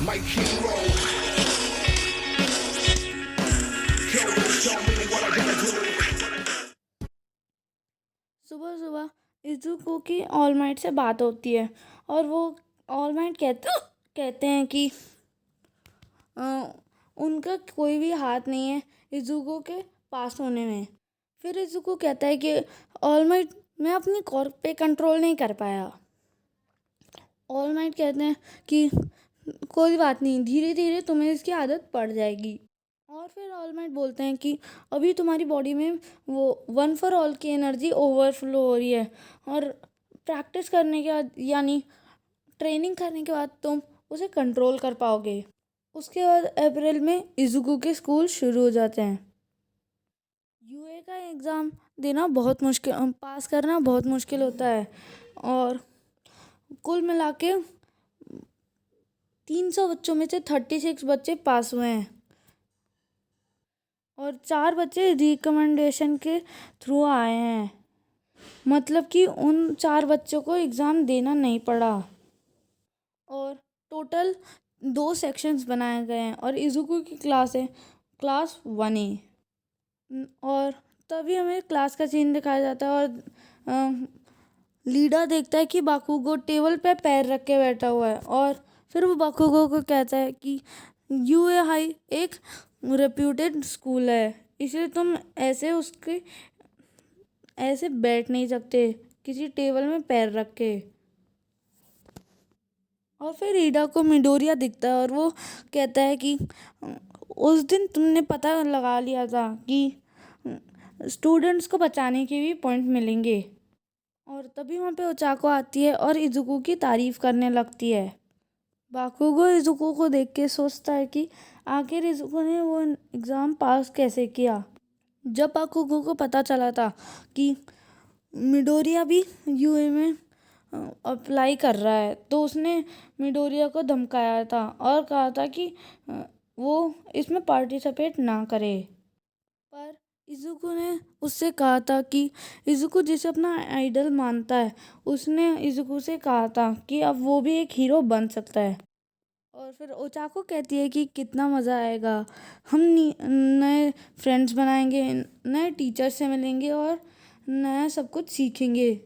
My hero, show me what I gotta do. सुबह सुबह इज़ुको की ऑल माइट से बात होती है और वो ऑल माइट कहते हैं कि अ, उनका कोई भी हाथ नहीं है इज़ुको के पास होने में। फिर इज़ुको कहता है कि ऑल माइट, मैं अपनी कॉर्प पे कंट्रोल नहीं कर पाया। ऑल माइट कहते हैं कि कोई बात नहीं, धीरे धीरे तुम्हें इसकी आदत पड़ जाएगी। और फिर ऑल माइट बोलते हैं कि अभी तुम्हारी बॉडी में वो वन फॉर ऑल की एनर्जी ओवरफ्लो हो रही है और प्रैक्टिस करने के बाद यानी ट्रेनिंग करने के बाद तुम उसे कंट्रोल कर पाओगे। उसके बाद अप्रैल में इज़ुको के स्कूल शुरू हो जाते हैं। यूए का एग्ज़ाम देना बहुत मुश्किल, पास करना बहुत मुश्किल होता है और कुल मिला के 300 बच्चों में से 36 बच्चे पास हुए हैं और 4 बच्चे रिकमेंडेशन के थ्रू आए हैं। मतलब कि उन 4 बच्चों को एग्ज़ाम देना नहीं पड़ा और टोटल 2 सेक्शंस बनाए गए हैं और इज़ुको की क्लास है क्लास 1A। और तभी हमें क्लास का सीन दिखाया जाता है और लीडर देखता है कि बाकुगो टेबल पे पैर रख के बैठा हुआ है और फिर वो बाकुगो को कहता है कि यूए हाई एक रेप्यूटेड स्कूल है, इसलिए तुम ऐसे बैठ नहीं सकते किसी टेबल में पैर रख के। और फिर ईडा को मिडोरिया दिखता है और वो कहता है कि उस दिन तुमने पता लगा लिया था कि स्टूडेंट्स को बचाने के भी पॉइंट मिलेंगे। और तभी वहाँ पे ओचाको आती है और इज़ुको की तारीफ करने लगती है। बाकुगो इज़ुको को देख के सोचता है कि आखिर इज़ुको ने वो एग्ज़ाम पास कैसे किया। जब बाकुगो को पता चला था कि मिडोरिया भी यूए में अप्लाई कर रहा है तो उसने मिडोरिया को धमकाया था और कहा था कि वो इसमें पार्टिसिपेट ना करे। पर इज़ुको ने उससे कहा था कि इज़ुको जिसे अपना आइडल मानता है उसने इज़ुको से कहा था कि अब वो भी एक हीरो बन सकता है। और फिर ओचाको कहती है कि कितना मज़ा आएगा, हम नए फ्रेंड्स बनाएंगे, नए टीचर से मिलेंगे और नया सब कुछ सीखेंगे।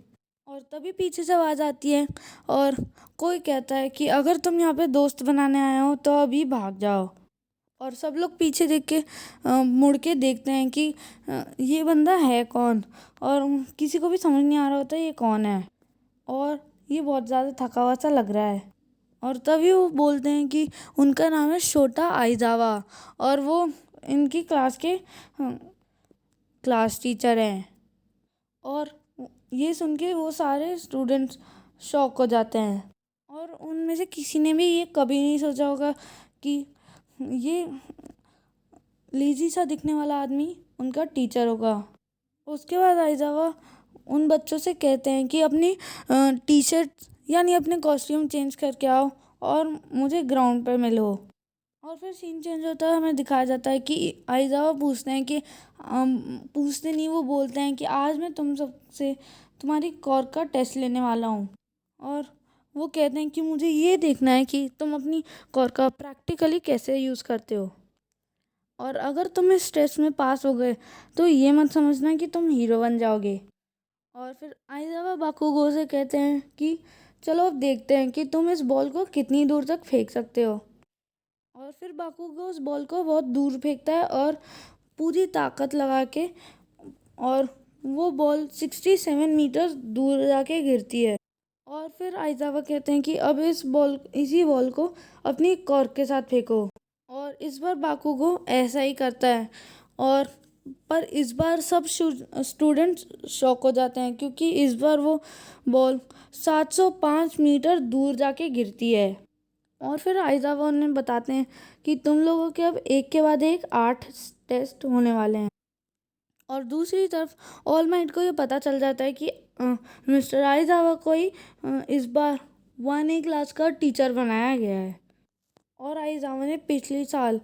और तभी पीछे से आवाज़ आती है और कोई कहता है कि अगर तुम यहाँ पे दोस्त बनाने आए हो तो अभी भाग जाओ। और सब लोग पीछे देख के मुड़ के देखते हैं कि ये बंदा है कौन, और किसी को भी समझ नहीं आ रहा होता ये कौन है और ये बहुत ज़्यादा थका हुआ सा लग रहा है। और तभी वो बोलते हैं कि उनका नाम है शोटा आइजावा और वो इनकी क्लास के क्लास टीचर हैं। और ये सुन के वो सारे स्टूडेंट्स शॉक हो जाते हैं और उनमें से किसी ने भी ये कभी नहीं सोचा होगा कि ये लेजी सा दिखने वाला आदमी उनका टीचर होगा। उसके बाद आइजावा उन बच्चों से कहते हैं कि अपनी टी शर्ट यानी अपने कॉस्ट्यूम चेंज करके आओ और मुझे ग्राउंड पर मिलो। और फिर सीन चेंज होता है, हमें दिखाया जाता है कि आइजावा पूछते हैं कि पूछते नहीं, वो बोलते हैं कि आज मैं तुम सबसे तुम्हारी कॉर्क का टेस्ट लेने वाला हूँ। और वो कहते हैं कि मुझे ये देखना है कि तुम अपनी कॉर्क का प्रैक्टिकली कैसे यूज़ करते हो और अगर तुम इस टेस्ट में पास हो गए तो ये मत समझना कि तुम हीरो बन जाओगे। और फिर आइजावा बाकुगो से कहते हैं कि चलो अब देखते हैं कि तुम इस बॉल को कितनी दूर तक फेंक सकते हो। और फिर बाकुगो उस बॉल को बहुत दूर फेंकता है और पूरी ताकत लगा के, और वो बॉल 67 मीटर दूर जाके गिरती है। और फिर आइजावा कहते हैं कि अब इसी बॉल को अपनी कॉर्क के साथ फेंको। और इस बार बाकुगो ऐसा ही करता है और पर इस बार सब स्टूडेंट्स शॉक हो जाते हैं क्योंकि इस बार वो बॉल 705 मीटर दूर जाके गिरती है। और फिर आइजावा उन्हें बताते हैं कि तुम लोगों के अब एक के बाद एक 8 टेस्ट होने वाले हैं। और दूसरी तरफ ऑल माइट को ये पता चल जाता है कि मिस्टर आइजावा को ही इस बार 1A क्लास का टीचर बनाया गया है और आइजावा ने पिछले साल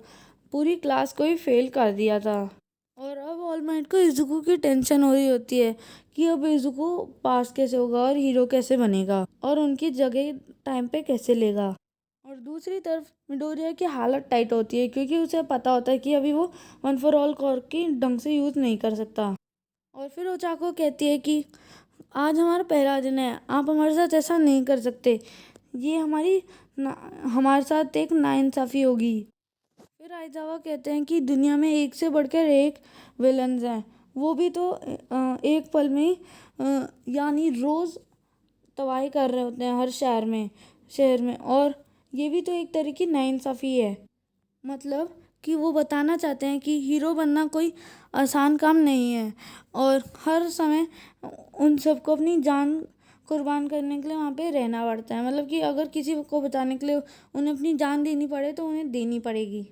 पूरी क्लास को ही फेल कर दिया था। और अब ऑल माइट को इज़ुको की टेंशन हो रही होती है कि अब इज़ुको पास कैसे होगा और हीरो कैसे बनेगा और उनकी जगह टाइम पे कैसे लेगा। और दूसरी तरफ मिडोरिया की हालत टाइट होती है क्योंकि उसे पता होता है कि अभी वो वन फॉर ऑल कॉर्क की ढंग से यूज़ नहीं कर सकता। और फिर ओचाको कहती है कि आज हमारा पहला दिन है, आप हमारे साथ ऐसा नहीं कर सकते, ये हमारे साथ एक नाइंसाफ़ी होगी। फिर आइजावा कहते हैं कि दुनिया में एक से बढ़कर एक विलन्स हैं, वो भी तो एक पल में ही यानी रोज़ तबाही कर रहे होते हैं हर शहर में, और ये भी तो एक तरह की नाइंसाफ़ी है। मतलब कि वो बताना चाहते हैं कि हीरो बनना कोई आसान काम नहीं है और हर समय उन सबको अपनी जान कुर्बान करने के लिए वहाँ पे रहना पड़ता है। मतलब कि अगर किसी को बचाने के लिए उन्हें अपनी जान देनी पड़े तो उन्हें देनी पड़ेगी।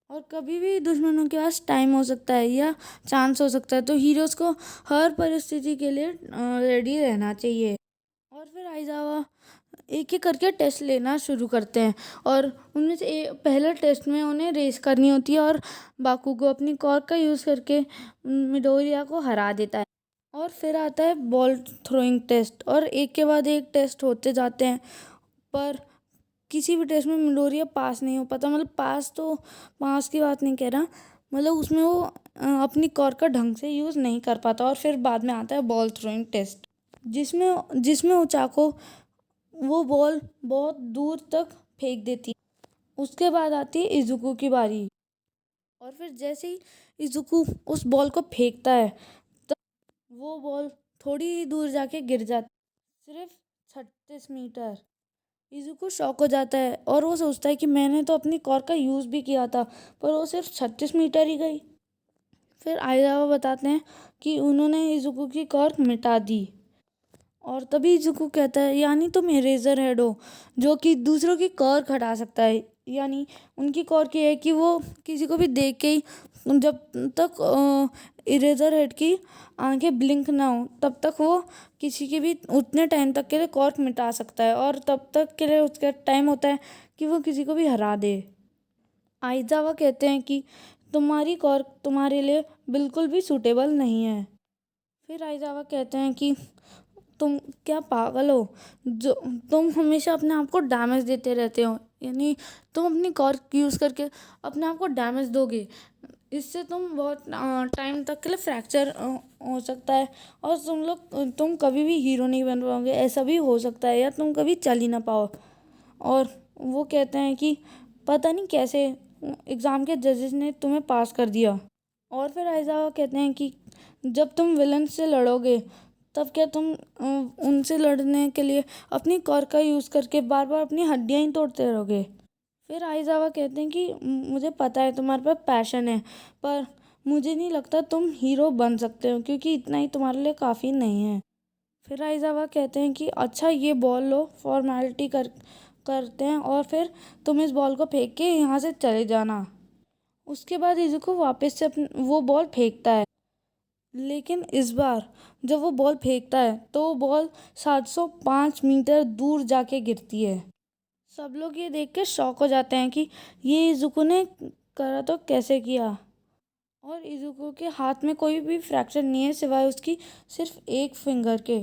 और कभी भी दुश्मनों के पास टाइम हो सकता है या चांस हो सकता है, तो हीरोज़ को हर परिस्थिति के लिए रेडी रहना चाहिए। और फिर आइजावा एक एक करके टेस्ट लेना शुरू करते हैं और उनमें से पहले टेस्ट में उन्हें रेस करनी होती है और बाकुगो अपनी कॉर्क का यूज़ करके मिडोरिया को हरा देता है। और फिर आता है बॉल थ्रोइंग टेस्ट और एक के बाद एक टेस्ट होते जाते हैं, पर किसी भी टेस्ट में मिडोरिया पास नहीं हो पाता। मतलब पास की बात नहीं कह रहा, मतलब उसमें वो अपनी कॉर्क का ढंग से यूज़ नहीं कर पाता। और फिर बाद में आता है बॉल थ्रोइंग टेस्ट, जिसमें जिसमें ओचाको वो बॉल बहुत दूर तक फेंक देती है। उसके बाद आती है इजुको की बारी, और फिर जैसे ही इजुको उस बॉल को फेंकता है तब वो बॉल थोड़ी ही दूर जाके गिर जाती, सिर्फ 36 मीटर। इजुको शॉक हो जाता है और वो सोचता है कि मैंने तो अपनी कॉर्क का यूज़ भी किया था, पर वो सिर्फ 36 मीटर ही गई। फिर आइजावा बताते हैं कि उन्होंने इजुको की कॉर्क मिटा दी। और तभी इजुको कहता है यानी तुम इरेजर हेड हो जो कि दूसरों की कॉर्क हटा सकता है। यानी उनकी कॉर्क ये है कि वो किसी को भी देख के ही, जब तक इरेजर हेड की आंखें ब्लिंक ना हो तब तक वो किसी की भी उतने टाइम तक के लिए कॉर्क मिटा सकता है, और तब तक के लिए उसका टाइम होता है कि वो किसी को भी हरा दे। आइजावा कहते हैं कि तुम्हारी कॉर्क तुम्हारे लिए बिल्कुल भी सूटेबल नहीं है। फिर आइजावा कहते हैं कि तुम क्या पागल हो, जो तुम हमेशा अपने आप को डैमेज देते रहते हो, यानी तुम अपनी कॉर्क यूज़ करके अपने आप को डैमेज दोगे, इससे तुम बहुत टाइम तक के लिए फ्रैक्चर हो सकता है और तुम कभी भी हीरो नहीं बन पाओगे, ऐसा भी हो सकता है, या तुम कभी चल ही ना पाओ। और वो कहते हैं कि पता नहीं कैसे एग्ज़ाम के जजेस ने तुम्हें पास कर दिया। और फिर आइज़ावा कहते हैं कि जब तुम विलन से लड़ोगे तब क्या तुम उनसे लड़ने के लिए अपनी कॉर्क का यूज़ करके बार बार अपनी हड्डियाँ ही तोड़ते रहोगे। फिर आइज़ावा कहते हैं कि मुझे पता है तुम्हारे पास पैशन है, पर मुझे नहीं लगता तुम हीरो बन सकते हो क्योंकि इतना ही तुम्हारे लिए काफ़ी नहीं है। फिर आइज़ावा कहते हैं कि अच्छा ये बॉल लो, फॉर्मेलिटी करते हैं और फिर तुम इस बॉल को फेंक के यहाँ से चले जाना। उसके बाद इजुको वापस से वो बॉल फेंकता है, लेकिन इस बार जब वो बॉल फेंकता है तो वो बॉल 705 मीटर दूर जाके गिरती है। सब लोग ये देख के शॉक हो जाते हैं कि ये इजुको ने करा तो कैसे किया। और इजुको के हाथ में कोई भी फ्रैक्चर नहीं है सिवाय उसकी सिर्फ एक फिंगर के।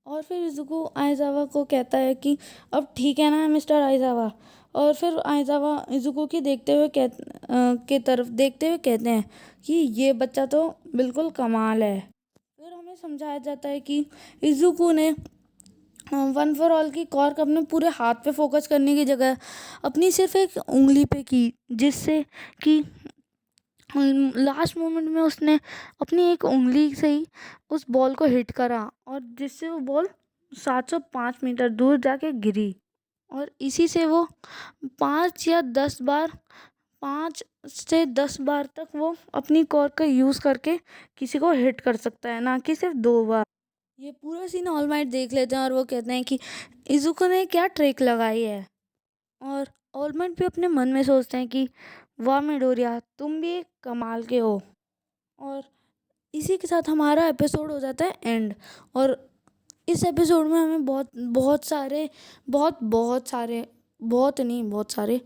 और फिर इजुको आइजावा को कहता है कि अब ठीक है ना मिस्टर आइजावा। और फिर आइजावा इजुको की के तरफ देखते हुए कहते हैं कि ये बच्चा तो बिल्कुल कमाल है। फिर हमें समझाया जाता है कि इजुको ने वन फॉर ऑल की कॉर्क अपने पूरे हाथ पे फोकस करने की जगह अपनी सिर्फ एक उंगली पे की, जिससे कि लास्ट मोमेंट में उसने अपनी एक उंगली से ही उस बॉल को हिट करा और जिससे वो बॉल 705 मीटर दूर जाके गिरी। और इसी से वो 5 से 10 बार तक वो अपनी कॉर्क का यूज़ करके किसी को हिट कर सकता है, ना कि सिर्फ 2 बार। ये पूरा सीन ऑल माइट देख लेते हैं और वो कहते हैं कि इजुको ने क्या ट्रिक लगाई है। और ऑल माइट भी अपने मन में सोचते हैं कि वाह मिडोरिया, तुम भी एक कमाल के हो। और इसी के साथ हमारा एपिसोड हो जाता है एंड। और इस एपिसोड में हमें बहुत बहुत सारे बहुत सारे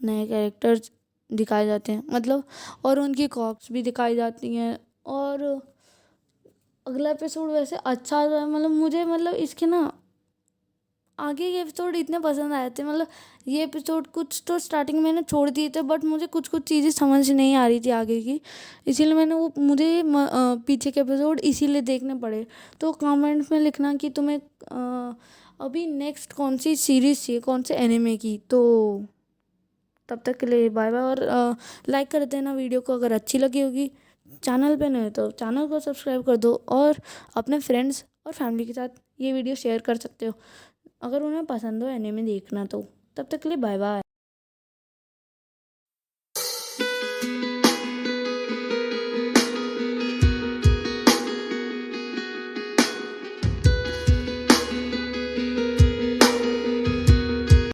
नए कैरेक्टर्स दिखाए जाते हैं, मतलब, और उनकी कॉर्क्स भी दिखाई जाती हैं। और अगला एपिसोड वैसे अच्छा था, मतलब मुझे, मतलब इसके ना आगे के एपिसोड इतने पसंद आए थे, मतलब ये एपिसोड कुछ तो स्टार्टिंग मैंने छोड़ दिए थे, बट मुझे कुछ कुछ चीज़ें समझ नहीं आ रही थी आगे की, इसीलिए मैंने वो मुझे पीछे के एपिसोड इसीलिए देखने पड़े। तो कमेंट्स में लिखना कि तुम्हें अभी नेक्स्ट कौन सी सीरीज़ चाहिए, कौन से एनिमे की। तो तब तक के लिए बाय बाय, और लाइक कर देना वीडियो को अगर अच्छी लगी होगी। चैनल पे नए हो तो चैनल को सब्सक्राइब कर दो, और अपने फ्रेंड्स और फैमिली के साथ ये वीडियो शेयर कर सकते हो अगर उन्हें पसंद हो एनिमे देखना। तो तब तक के लिए बाय बाय।